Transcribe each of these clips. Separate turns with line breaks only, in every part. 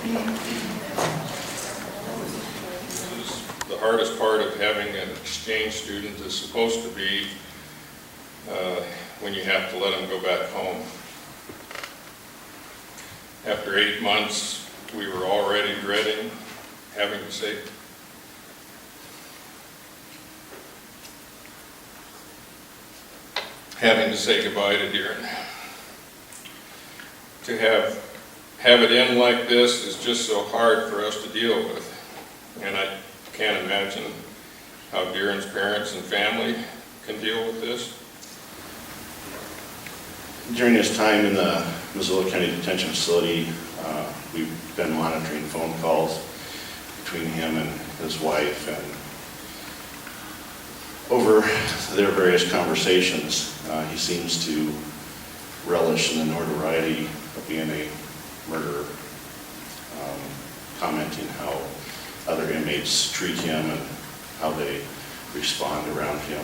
The hardest part of having an exchange student is supposed to be when you have to let them go back home. After 8 months, we were already dreading having to say goodbye to Diren. To have it end like this is just so hard for us to deal with, and I can't imagine how Diren's parents and family can deal with this.
During his time in the Missoula County Detention Facility, we've been monitoring phone calls between him and his wife, and over their various conversations, he seems to relish in the notoriety of being a murderer, commenting how other inmates treat him and how they respond around him.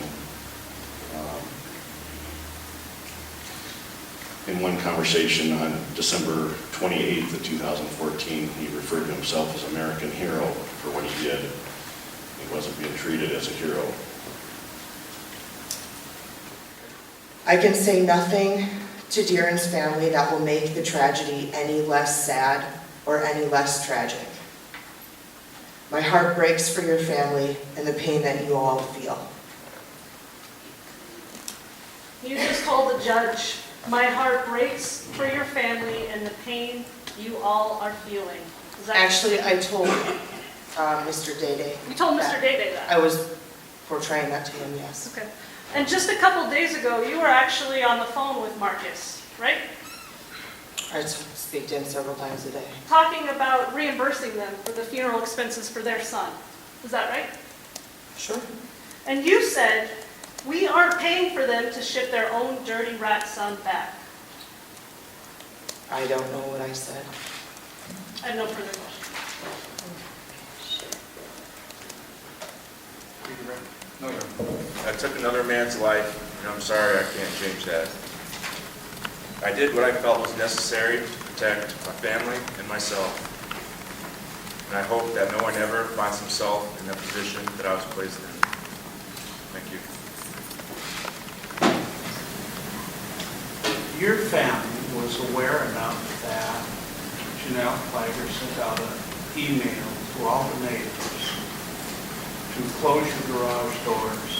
In one conversation on December 28th of 2014, he referred to himself as American hero for what he did. He wasn't being treated as a hero.
I can say nothing to Diren's family that will make the tragedy any less sad or any less tragic. My heart breaks for your family and the pain that you all feel.
You just told the judge, my heart breaks for your family and the pain you all are feeling. Is that
Actually, I told Mr. Dede.
You told Mr. Dede that?
I was portraying that to him, yes.
Okay. And just a couple days ago, you were actually on the phone with Markus, right?
I speak to him several times a day.
Talking about reimbursing them for the funeral expenses for their son. Is that right?
Sure.
And you said, we aren't paying for them to ship their own dirty rat son back.
I don't know what I said.
I have no further questions.
No, I took another man's life, and I'm sorry I can't change that. I did what I felt was necessary to protect my family and myself. And I hope that no one ever finds himself in the position that I was placed in. Thank you.
Your family was aware enough that Janelle Flager sent out an email to all the neighbors to close your garage doors,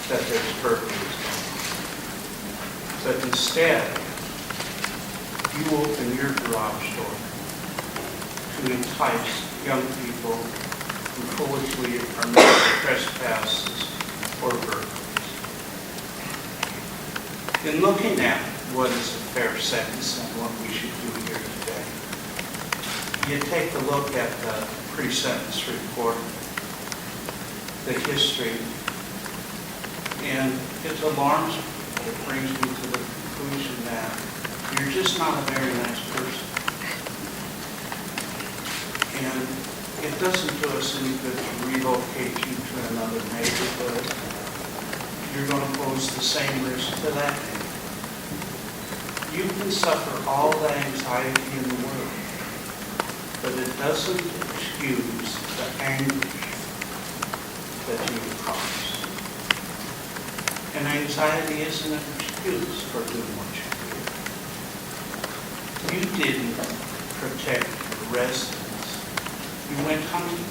that there's burglaries going on. But instead, you open your garage door to entice young people who foolishly are making trespasses or burglaries. In looking at what is a fair sentence and what we should do here today, you take a look at the pre-sentence report, the history, and it alarms me. It brings me to the conclusion that you're just not a very nice person. And it doesn't do us any good to relocate you to another neighborhood. You're going to pose the same risk to that neighborhood. You can suffer all the anxiety in the world, but it doesn't excuse the anguish that you cause. And anxiety isn't an excuse for doing what you do. You didn't protect your residents. You went hunting.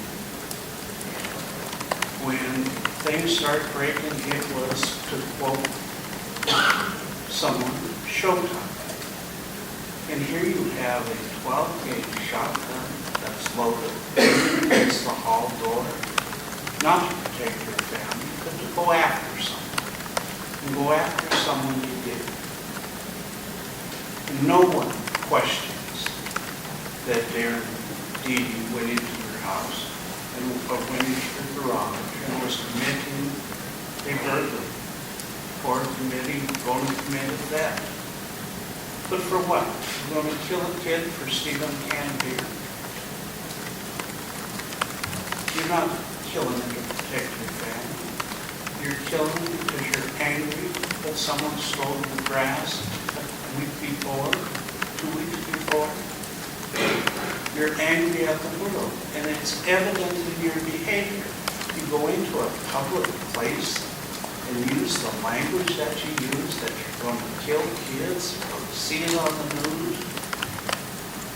When things started breaking, it was, to quote someone, showtime. And here you have a 12-gauge shotgun that's loaded against the hall door, not to protect your family, but to go after someone. And go after someone you did. And no one questions that Diren Dede went into your house and went into your garage and was committing a burglary or going to commit a theft. But for what? You're going to kill a kid for stealing a can of beer? You're not killing to protect your family. You're killing because you're angry that someone stole the grass a week before, 2 weeks before. You're angry at the world, and it's evident in your behavior. You go into a public place and use the language that you use, that you're going to kill kids, or see it on the news.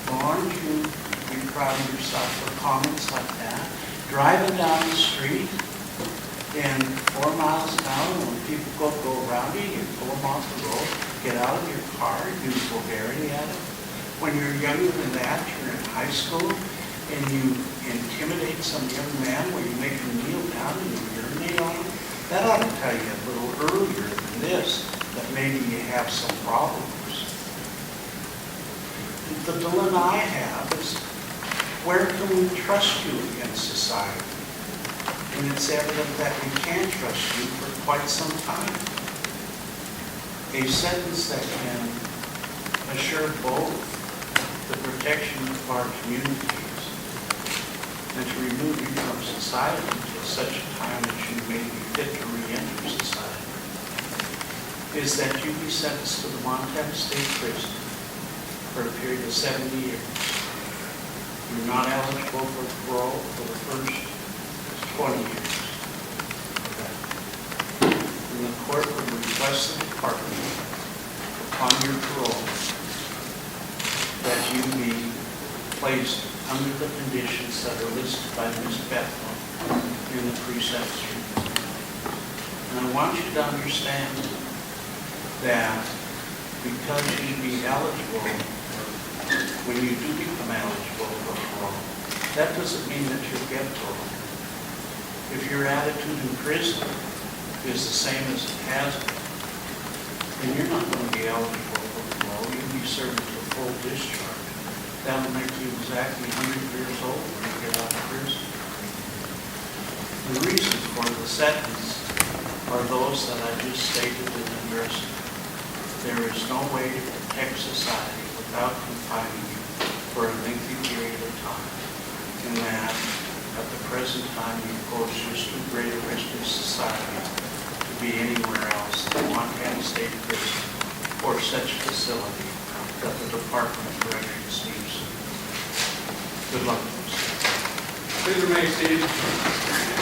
Well, aren't you be proud of yourself for comments like that? Driving down the street and 4 miles an hour, when people go around you, you pull them off the road, get out of your car, use vulgarity at it. When you're younger than that, you're in high school, and you intimidate some young man where you make him kneel down and you urinate on him, that ought to tell you a little earlier than this that maybe you have some problems. The dilemma I have is, where can we trust you against society? And it's evident that we can't trust you for quite some time. A sentence that can assure both the protection of our communities and to remove you from society until such a time that you may be fit to re-enter society, is that you be sentenced to the Montana State Prison for a period of 70 years. You're not eligible for parole for the first 20 years. And the court would request the department, upon your parole, that you be placed under the conditions that are listed by Ms. Bethel in the pre-sentence report. And I want you to understand that because you be eligible, when you do become eligible for parole, that doesn't mean that you'll get parole. If your attitude in prison is the same as it has been, then you're not going to be eligible for parole. You'll be serving to full discharge. That'll make you exactly 100 years old when you get out of prison. The reasons for the sentence are those that I just stated and addressed. There is no way to protect society without confining you for a lengthy period of time. And that, at the present time, you pose just too great a risk to society to be anywhere else than Montana State Prison or such facility that the Department of Corrections needs. Good luck.
Please remain seated.